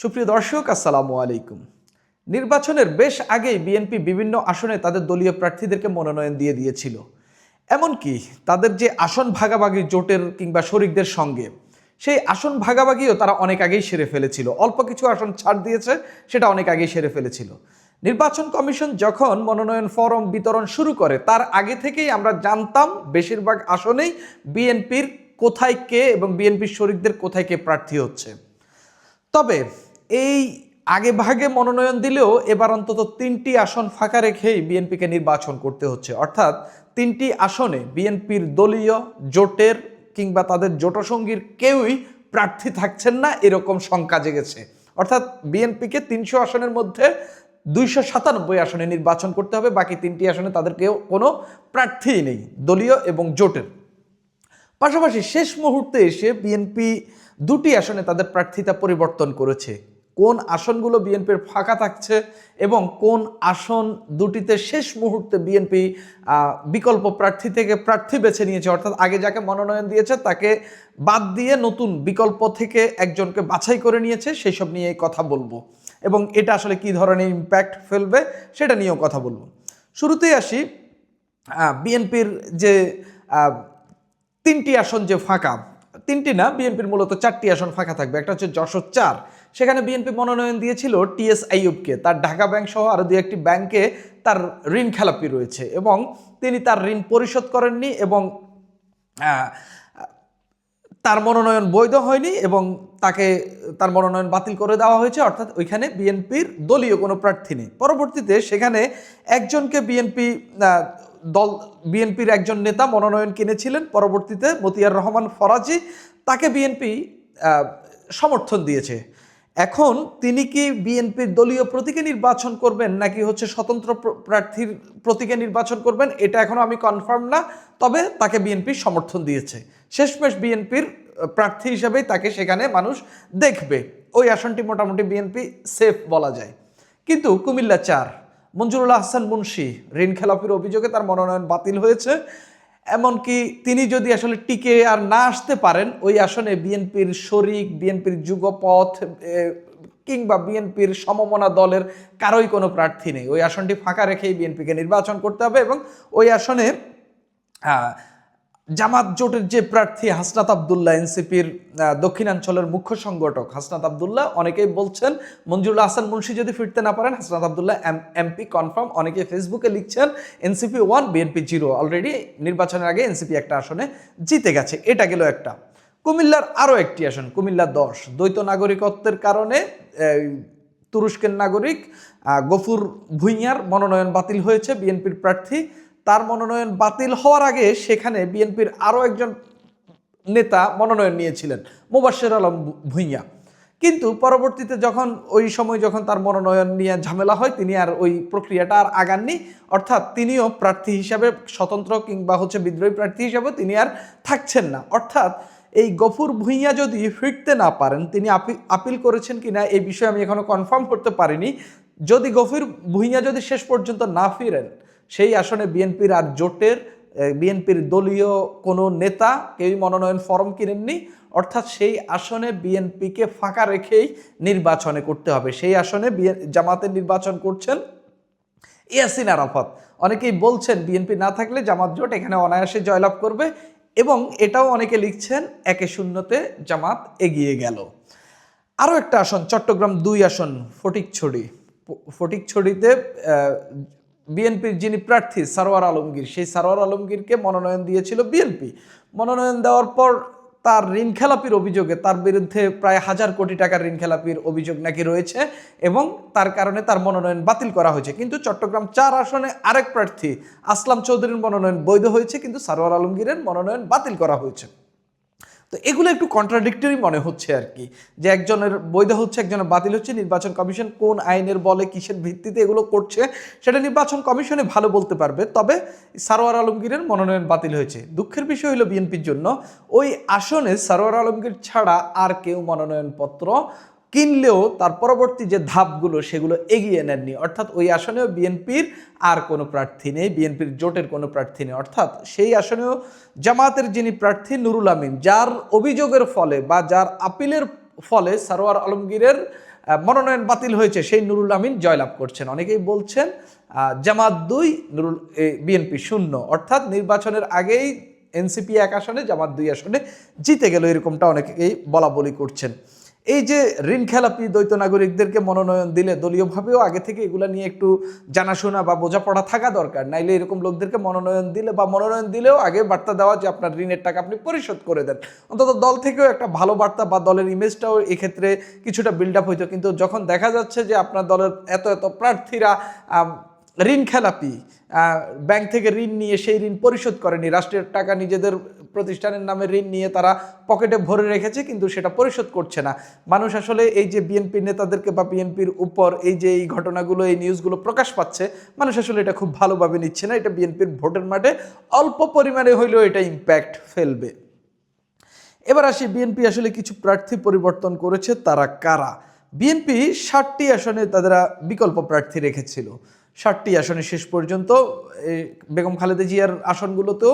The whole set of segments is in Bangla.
সুপ্রিয় দর্শক, আসসালামু আলাইকুম। নির্বাচনের বেশ আগেই বিএনপি বিভিন্ন আসনে তাদের দলীয় প্রার্থীদেরকে মনোনয়ন দিয়ে দিয়েছিল। এমনকি তাদের যে আসন ভাগাভাগি জোটের কিংবা শরিকদের সঙ্গে, সেই আসন ভাগাভাগিও তারা অনেক আগেই সেরে ফেলেছিল। অল্প কিছু আসন ছাড় দিয়েছে, সেটা অনেক আগেই সেরে ফেলেছিল। নির্বাচন কমিশন যখন মনোনয়ন ফরম বিতরণ শুরু করে, তার আগে থেকেই আমরা জানতাম বেশিরভাগ আসনেই বিএনপির কোথায় কে এবং বিএনপির শরিকদের কোথায় কে প্রার্থী হচ্ছে। তবে এই আগে ভাগে মনোনয়ন দিলেও এবার অন্তত 3টি আসন ফাঁকা রেখেই বিএনপিকে নির্বাচন করতে হচ্ছে। অর্থাৎ 3টি আসনে বিএনপির দলীয় জোটের কিংবা তাদের জোটসঙ্গীর কেউই প্রার্থী থাকছেন না, এরকম শঙ্কা জেগেছে। অর্থাৎ বিএনপিকে 300 আসনের মধ্যে 297 আসনে নির্বাচন করতে হবে, বাকি 3টি আসনে তাদের কেউ কোনো প্রার্থীই নেই দলীয় এবং জোটের। পাশাপাশি শেষ মুহূর্তে এসে বিএনপি 2টি আসনে তাদের প্রার্থিতা পরিবর্তন করেছে। কোন আসনগুলো বিএনপির ফাঁকা থাকছে এবং কোন আসন দুটিতে শেষ মুহূর্তে বিএনপি বিকল্প প্রার্থী থেকে প্রার্থী বেছে নিয়েছে, অর্থাৎ আগে যাকে মনোনয়ন দিয়েছে তাকে বাদ দিয়ে নতুন বিকল্প থেকে একজনকে বাছাই করে নিয়েছে, সেই সব নিয়ে কথা বলবো এবং এটা আসলে কি ধরনের ইম্প্যাক্ট ফেলবে সেটা নিয়েও কথা বলবো। শুরুতেই আসি বিএনপির যে 3টি আসন যে ফাঁকা, 3টি না, বিএনপির মূলত 4টি আসন ফাঁকা থাকবে। একটা হচ্ছে যশোর 4, সেখানে বিএনপি মনোনয়ন দিয়েছিল টিএস আইয়ুবকে। তার ঢাকা ব্যাংক সহ আরও 2-1টি ব্যাংকে তার ঋণ খেলাপি রয়েছে এবং তিনি তার ঋণ পরিশোধ করেননি এবং তার মনোনয়ন বৈধ হয়নি এবং তার মনোনয়ন বাতিল করে দেওয়া হয়েছে। অর্থাৎ ওইখানে বিএনপির দলীয় কোনো প্রার্থী নেই। পরবর্তীতে সেখানে একজনকে বিএনপির একজন নেতা মনোনয়ন কিনেছিলেন, পরবর্তীতে মতিয়ার রহমান ফরাজি, তাকে বিএনপি সমর্থন দিয়েছে। এখন তিনি কি বিএনপির দলীয় প্রতীকে নির্বাচন করবেন নাকি হচ্ছে স্বতন্ত্র প্রার্থীর প্রতীকে নির্বাচন করবেন, এটা এখনো আমি কনফার্ম না। তবে তাকে বিএনপি সমর্থন দিয়েছে। শেষমেশ বিএনপির প্রার্থী হিসেবেই তাকে সেখানে মানুষ দেখবে। ওই আসনটি মোটামুটি বিএনপি সেফ বলা যায়। কিন্তু কুমিল্লা 4, মঞ্জুরুল আহসান মুন্সি ঋণ খেলাপির অভিযোগে তার মনোনয়ন বাতিল হয়েছে। এমনকি তিনি যদি আসলে টিকে আর না আসতে পারেন, ওই আসনে বিএনপির শরিক, বিএনপির যুগপথ কিংবা বিএনপির সমমনা দলের কারোই কোনো প্রার্থী নেই। ওই আসনটি ফাঁকা রেখেই বিএনপিকে নির্বাচন করতে হবে এবং ওই আসনে জামাত জোটের যে প্রার্থী হাসনাত আবদুল্লাহ, এনসিপির দক্ষিণাঞ্চলের মুখ্য সংগঠক হাসনাত আবদুল্লাহ, অনেকেই বলছেন মঞ্জুরুল আহসান মুন্সি যদি ফিরতে না পারেন হাসনাত আবদুল্লাহ এমপি কনফার্ম। অনেকে ফেসবুকে লিখছেন এনসিপি 1 বিএনপি 0, অলরেডি নির্বাচনের আগে এনসিপি একটা আসনে জিতে গেছে। এটা গেল একটা। কুমিল্লার আরও একটি আসন, কুমিল্লা 10, দ্বৈত নাগরিকত্বের কারণে তুরস্কের নাগরিক গফুর ভুঁইয়ার মনোনয়ন বাতিল হয়েছে। বিএনপির প্রার্থী, তার মনোনয়ন বাতিল হওয়ার আগে সেখানে বিএনপির আরও একজন নেতা মনোনয়ন নিয়েছিলেন, মোবাশ্বের আলম ভুঁইয়া। কিন্তু পরবর্তীতে যখন তার মনোনয়ন নিয়ে ঝামেলা হয়, তিনি আর ওই প্রক্রিয়াটা আর আগাননি। অর্থাৎ তিনিও প্রার্থী হিসাবে, স্বতন্ত্র কিংবা বিদ্রোহী প্রার্থী হিসাবে তিনি আর থাকছেন না। অর্থাৎ এই গফুর ভুঁইয়া যদি ফিরতে না পারেন, তিনি আপিল করেছেন কিনা এই বিষয়ে আমি এখনো কনফার্ম করতে পারিনি। যদি গফুর ভুঁইয়া যদি শেষ পর্যন্ত না ফিরেন, সেই আসনে বিএনপির আর জোটের বিএনপির দলীয় কোনো নেতা কেউই মনোনয়ন ফরম কিনেননি। অর্থাৎ সেই আসনে বিএনপিকে ফাঁকা রেখেই নির্বাচনে করতে হবে। সেই আসনে জামাতের নির্বাচন করছেন ইয়াসিন আরাফাত। অনেকেই বলছেন বিএনপি না থাকলে জামাত জোট এখানে অনায়াসে জয়লাভ করবে এবং এটাও অনেকে লিখছেন 1-0 জামাত এগিয়ে গেল। আরও একটা আসন, চট্টগ্রাম 2 আসন, ফটিকছড়িতে বিএনপির যিনি প্রার্থী সারোয়ার আলমগীর, সেই সারোয়ার আলমগীরকে মনোনয়ন দিয়েছিল বিএনপি। মনোনয়ন দেওয়ার পর তার ঋণ খেলাপির অভিযোগে, তার বিরুদ্ধে প্রায় 1000 কোটি টাকার ঋণ খেলাপির অভিযোগ নাকি রয়েছে এবং তার কারণে তার মনোনয়ন বাতিল করা হয়েছে। কিন্তু চট্টগ্রাম 4 আসনে আরেক প্রার্থী আসলাম চৌধুরীর মনোনয়ন বৈধ হয়েছে, কিন্তু সারোয়ার আলমগীরের মনোনয়ন বাতিল করা হয়েছে। তো এগুলো একটু কন্ট্রাডিক্টরি মনে হচ্ছে আর কি, যে একজনের বৈধ হচ্ছে একজনের বাতিল হচ্ছে। নির্বাচন কমিশন কোন আইনের বলে, কিসের ভিত্তিতে এগুলো করছে সেটা নির্বাচন কমিশনে ভালো বলতে পারবে। তবে সারোয়ার আলমগীরের মনোনয়ন বাতিল হয়েছে। দুঃখের বিষয় হলো বিএনপির জন্য, ওই আসনে সারোয়ার আলমগীর ছাড়া আর কেউ মনোনয়নপত্র কিনলেও তার পরবর্তী যে ধাপগুলো সেগুলো এগিয়ে নেননি। অর্থাৎ ওই আসনেও বিএনপির আর কোনো প্রার্থী নেই, বিএনপির জোটের কোনো প্রার্থী নেই। অর্থাৎ সেই আসনেও জামাতের যিনি প্রার্থী নুরুল আমিন, যার অভিযোগের ফলে বা যার আপিলের ফলে সারোয়ার আলমগীরের মনোনয়ন বাতিল হয়েছে সেই নুরুল আমিন জয়লাভ করছেন। অনেকেই বলছেন জামাত 2 বিএনপি 0, অর্থাৎ নির্বাচনের আগেই এনসিপি 1 আসনে জামাত 2 আসনে জিতে গেল, এরকমটা অনেকেই বলা বলি করছেন। এই যে ঋণ খেলাপি দ্বৈত নাগরিকদেরকে মনোনয়ন দিলে দলীয়ভাবেও আগে থেকে এগুলা নিয়ে একটু জানাশোনা বা বোঝাপড়া থাকা দরকার, নাইলে এরকম লোকদেরকে মনোনয়ন দিলে বা মনোনয়ন দিলেও আগে বার্তা দেওয়া যে আপনার ঋণের টাকা আপনি পরিশোধ করে দেন, অন্তত দল থেকেও একটা ভালো বার্তা বা দলের ইমেজটাও এক্ষেত্রে কিছুটা বিল্ড আপ হইতো। কিন্তু যখন দেখা যাচ্ছে যে আপনার দলের এত এত প্রার্থীরা ঋণ খেলাপি, ব্যাংক থেকে ঋণ নিয়ে সেই ঋণ পরিশোধ করেনি, রাষ্ট্রের টাকা নিজেদের প্রতিষ্ঠানের নামে ঋণ নিয়ে তারা পকেটে ভরে রেখেছে কিন্তু সেটা পরিশোধ করছে না, মানুষ আসলে এই যে বিএনপি নেতাদেরকে বা বিএনপির উপর এই যে এই ঘটনাগুলো এই নিউজগুলো প্রকাশ পাচ্ছে, মানুষ আসলে এটা খুব ভালোভাবে নিচ্ছে না। এটা বিএনপির ভোটের মাঠে অল্প পরিমাণে হইলেও এটা ইম্প্যাক্ট ফেলবে। এবার আসি বিএনপি আসলে কিছু প্রার্থী পরিবর্তন করেছে, তারা কারা? বিএনপি 60টি আসনে তারা বিকল্প প্রার্থী রেখেছিল। 60টি আসনে শেষ পর্যন্ত বেগম খালেদা জিয়ার আসনগুলোতেও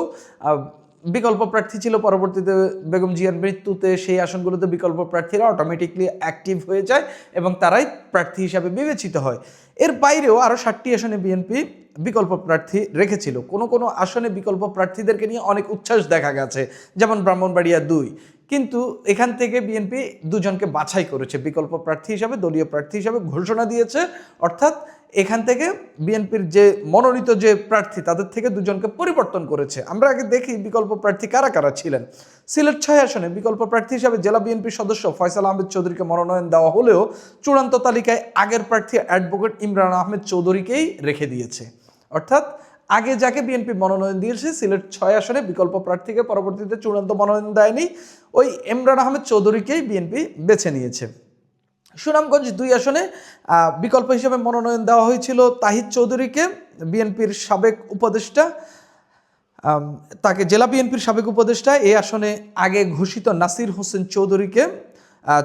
বিকল্প প্রার্থী ছিল, পরবর্তীতে বেগম জিয়ার মৃত্যুতে সেই আসনগুলোতে বিকল্প প্রার্থীরা অটোমেটিকলি অ্যাক্টিভ হয়ে যায় এবং তারাই প্রার্থী হিসাবে বিবেচিত হয়। এর বাইরেও আরও 60টি আসনে বিএনপি বিকল্প প্রার্থী রেখেছিল। কোনো কোনো আসনে বিকল্প প্রার্থীদেরকে নিয়ে অনেক উচ্ছ্বাস দেখা গেছে, যেমন ব্রাহ্মণবাড়িয়া 2, কিন্তু এখান থেকে বিএনপি 2 জনকে বাছাই করেছে বিকল্প প্রার্থী হিসাবে, দলীয় প্রার্থী হিসাবে ঘোষণা দিয়েছে। অর্থাৎ এখান থেকে বিএনপির যে মনোনীত যে প্রার্থী তাদের থেকে 2 জনকে পরিবর্তন করেছে। আমরা আগে দেখি বিকল্প প্রার্থী কারা কারা ছিলেন। সিলেট 6 আসনে বিকল্প প্রার্থী হিসাবে জেলা বিএনপির সদস্য ফয়সাল আহমেদ চৌধুরীকে মনোনয়ন দেওয়া হলেও চূড়ান্ত তালিকায় আগের প্রার্থী অ্যাডভোকেট ইমরান আহমেদ চৌধুরীকেই রেখে দিয়েছে। অর্থাৎ আগে যাকে বিএনপি মনোনয়ন দিয়েছে সিলেট 6 আসনে বিকল্প প্রার্থীকে পরবর্তীতে চূড়ান্ত মনোনয়ন দেয়নি, ওই ইমরান আহমেদ চৌধুরীকেই বিএনপি বেছে নিয়েছে। সুনামগঞ্জ 2 আসনে বিকল্প হিসেবে মনোনয়ন দেওয়া হয়েছিল তাহিদ চৌধুরীকে, বিএনপির সাবেক উপদেষ্টা, তাকে জেলা বিএনপির সাবেক উপদেষ্টা। এই আসনে আগে ঘোষিত নাসির হোসেন চৌধুরীকে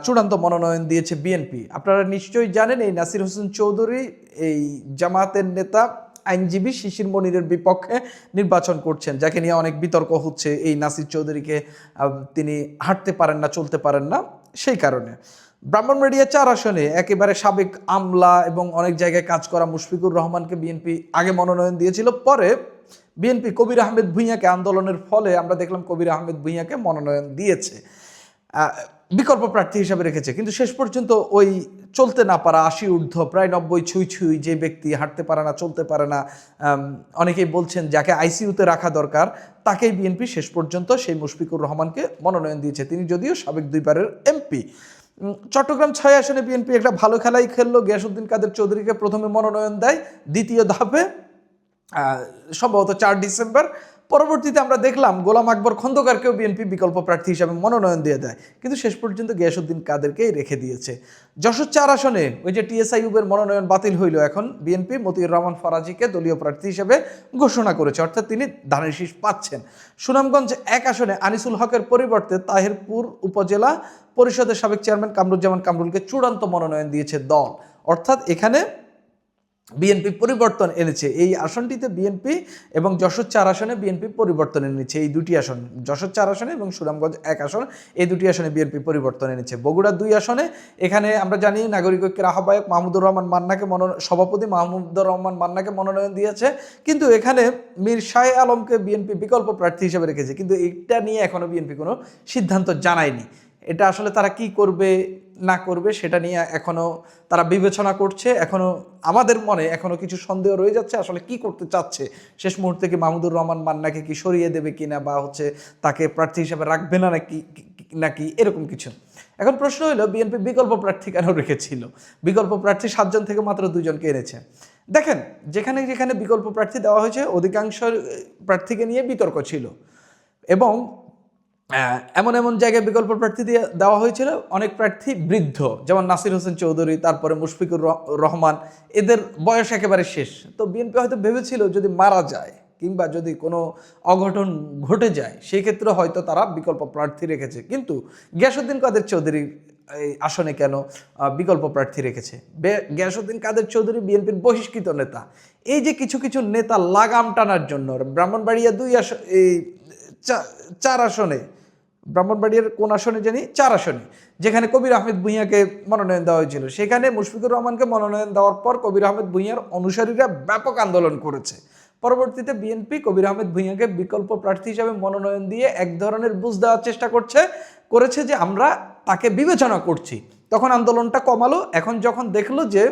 চূড়ান্ত মনোনয়ন দিয়েছে বিএনপি। আপনারা নিশ্চয়ই জানেন এই নাসির হোসেন চৌধুরী এই জামাতের নেতা আইনজীবী শিশির মনিরের বিপক্ষে নির্বাচন করছেন, যাকে নিয়ে অনেক বিতর্ক হচ্ছে। এই নাসির চৌধুরীকে তিনি হাঁটতে পারেন না, চলতে পারেন না, সেই কারণে। ব্রাহ্মণবাড়িয়া 4 আসনে একেবারে সাবেক আমলা এবং অনেক জায়গায় কাজ করা মুশফিকুর রহমানকে বিএনপি আগে মনোনয়ন দিয়েছিল, পরে বিএনপি কবির আহমেদ ভূঁইয়াকে, আন্দোলনের ফলে আমরা দেখলাম কবির আহমেদ ভূঁইয়াকে মনোনয়ন দিয়েছে, বিকল্প প্রার্থী হিসাবে রেখেছে। কিন্তু শেষ পর্যন্ত ওই চলতে না পারা 80 ঊর্ধ্ব প্রায় 90 ছুঁই যে ব্যক্তি হাঁটতে পারে না, চলতে পারে না, অনেকেই বলছেন যাকে আইসিইউতে রাখা দরকার, তাকেই বিএনপি শেষ পর্যন্ত সেই মুশফিকুর রহমানকে মনোনয়ন দিয়েছে। তিনি যদিও সাবেক 2 বারের এমপি। চট্টগ্রাম 6 আসনে বিএনপি একটা ভালো খেলাই খেললো, গিয়াসউদ্দিন কাদের চৌধুরীকে প্রথমে মনোনয়ন দেয়, দ্বিতীয় ধাপে সম্ভবত 4 ডিসেম্বর। পরবর্তীতে আমরা দেখলাম গোলাম আকবর খন্দকারকেও বিএনপি বিকল্প প্রার্থী হিসাবে মনোনয়ন দিয়ে দেয়, কিন্তু শেষ পর্যন্ত গিয়াসউদ্দিন কাদেরকেই রেখে দিয়েছে। যশোর 4 আসনে ওই যে টিএস আইয়ুবের মনোনয়ন বাতিল হইল, এখন বিএনপি মতিউর রহমান ফরাজিকে দলীয় প্রার্থী হিসেবে ঘোষণা করেছে, অর্থাৎ তিনি ধানের শীষ পাচ্ছেন। সুনামগঞ্জ 1 আসনে আনিসুল হকের পরিবর্তে তাহিরপুর উপজেলা পরিষদের সাবেক চেয়ারম্যান কামরুজ্জামান কামরুলকে চূড়ান্ত মনোনয়ন দিয়েছে দল, অর্থাৎ এখানে বিএনপি পরিবর্তন এনেছে। এই আসনটিতে বিএনপি এবং যশোর 4 আসনে বিএনপি পরিবর্তন এনেছে। এই 2টি আসন, যশোর 4 আসনে এবং সুনামগঞ্জ 1 আসন, এই 2টি আসনে বিএনপি পরিবর্তন এনেছে। বগুড়া 2 আসনে এখানে আমরা জানি নাগরিক ঐক্যের আহ্বায়ক মাহমুদুর রহমান মান্নাকে সভাপতি মাহমুদুর রহমান মান্নাকে মনোনয়ন দিয়েছে, কিন্তু এখানে মীর শাহ আলমকে বিএনপি বিকল্প প্রার্থী হিসেবে রেখেছে। কিন্তু এটা নিয়ে এখনো বিএনপি কোনো সিদ্ধান্ত জানায়নি। এটা আসলে তারা কি করবে না করবে সেটা নিয়ে এখনো তারা বিবেচনা করছে। এখনো আমাদের মনে এখনো কিছু সন্দেহ রয়ে যাচ্ছে, আসলে কি করতে চাচ্ছে। শেষ মুহূর্তে কি মাহমুদুর রহমান মান্নাকে কি সরিয়ে দেবে কিনা, বা তাকে প্রার্থী হিসেবে রাখবে না নাকি এরকম কিছু। এখন প্রশ্ন হলো বিএনপি বিকল্প প্রার্থী কেন রেখেছিল? বিকল্প প্রার্থী 7 জন থেকে মাত্র 2 জনকে এনেছে। দেখেন, যেখানে যেখানে বিকল্প প্রার্থী দেওয়া হয়েছে অধিকাংশ প্রার্থীকে নিয়ে বিতর্ক ছিল, এবং এমন এমন জায়গায় বিকল্প প্রার্থী দিয়ে দেওয়া হয়েছিল অনেক প্রার্থী বৃদ্ধ, যেমন নাসির হোসেন চৌধুরী, তারপরে মুশফিকুর রহমান, এদের বয়স একেবারে শেষ। তো বিএনপি হয়তো ভেবেছিল যদি মারা যায় কিংবা যদি কোনো অঘটন ঘটে যায় সেই ক্ষেত্রে হয়তো তারা বিকল্প প্রার্থী রেখেছে। কিন্তু গিয়াসউদ্দিন কাদের চৌধুরী এই আসনে কেন বিকল্প প্রার্থী রেখেছে? গিয়াসউদ্দিন কাদের চৌধুরী বিএনপির বহিষ্কৃত নেতা। এই যে কিছু কিছু নেতা লাগাম টানার জন্য ব্রাহ্মণবাড়িয়া 4 আসনে ব্রাহ্মণবাড়িয়ার কোন আসনে জানি 4 আসনে, যেখানে কবির আহমেদ ভূঁইয়াকে মনোনয়ন দেওয়া হয়েছিল, সেখানে মুশফিকুর রহমানকে মনোনয়ন দেওয়ার পর কবির আহমেদ ভূঁইয়ার অনুসারীরা ব্যাপক আন্দোলন করেছে। পরবর্তীতে বিএনপি কবির আহমেদ ভূঁইয়াকে বিকল্প প্রার্থী হিসাবে মনোনয়ন দিয়ে এক ধরনের বুঝ দেওয়ার চেষ্টা করেছে যে আমরা তাকে বিবেচনা করছি। তখন আন্দোলনটা কমালো। এখন যখন দেখলো যে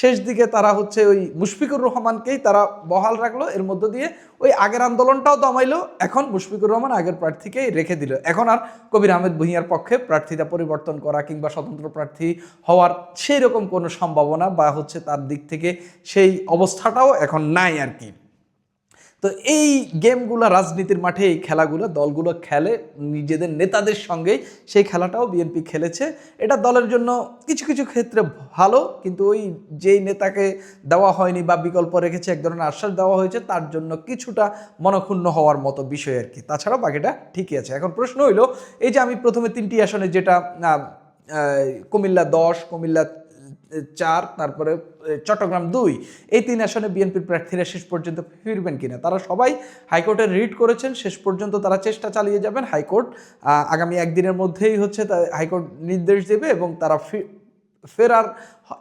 শেষ দিকে তারা হচ্ছে ওই মুশফিকুর রহমানকেই তারা বহাল রাখলো, এর মধ্য দিয়ে ওই আগের আন্দোলনটাও দমাইলো। এখন মুশফিকুর রহমান আগের প্রার্থীকেই রেখে দিল। এখন আর কবির আহমেদ ভূঁইয়ার পক্ষে প্রার্থীতা পরিবর্তন করা কিংবা স্বতন্ত্র প্রার্থী হওয়ার সেই রকম কোনো সম্ভাবনা বা হচ্ছে তার দিক থেকে সেই অবস্থাটাও এখন নাই আর কি। তো এই গেমগুলো রাজনীতির মাঠে, এই খেলাগুলো দলগুলো খেলে নিজেদের নেতাদের সঙ্গেই, সেই খেলাটাও বিএনপি খেলেছে। এটা দলের জন্য কিছু কিছু ক্ষেত্রে ভালো, কিন্তু ওই যেই নেতাকে দেওয়া হয়নি বা বিকল্প রেখেছে, এক ধরনের আশ্বাস দেওয়া হয়েছে, তার জন্য কিছুটা মনক্ষুণ্ণ হওয়ার মতো বিষয় আর কি। তাছাড়াও বাকিটা ঠিকই আছে। এখন প্রশ্ন হইল, এই যে আমি প্রথমে 3টি আসনে, যেটা কুমিল্লা 10, কুমিল্লা 4, তারপরে চট্টগ্রাম 2, এই 3 আসনে বিএনপির প্রার্থীরা শেষ পর্যন্ত ফিরবেন কিনা, তারা সবাই হাইকোর্টে রিট করেছেন। শেষ পর্যন্ত তারা চেষ্টা চালিয়ে যাবেন। হাইকোর্ট আগামী একদিনের মধ্যেই হচ্ছে হাইকোর্ট নির্দেশ দেবে এবং তারা ফেরার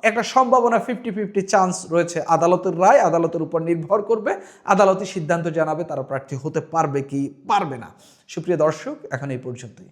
একটা সম্ভাবনা 50-50 চান্স রয়েছে। আদালতের রায় আদালতের উপর নির্ভর করবে, আদালতই সিদ্ধান্ত জানাবে তারা প্রার্থী হতে পারবে কি পারবে না। সুপ্রিয় দর্শক, এখন এই পর্যন্তই।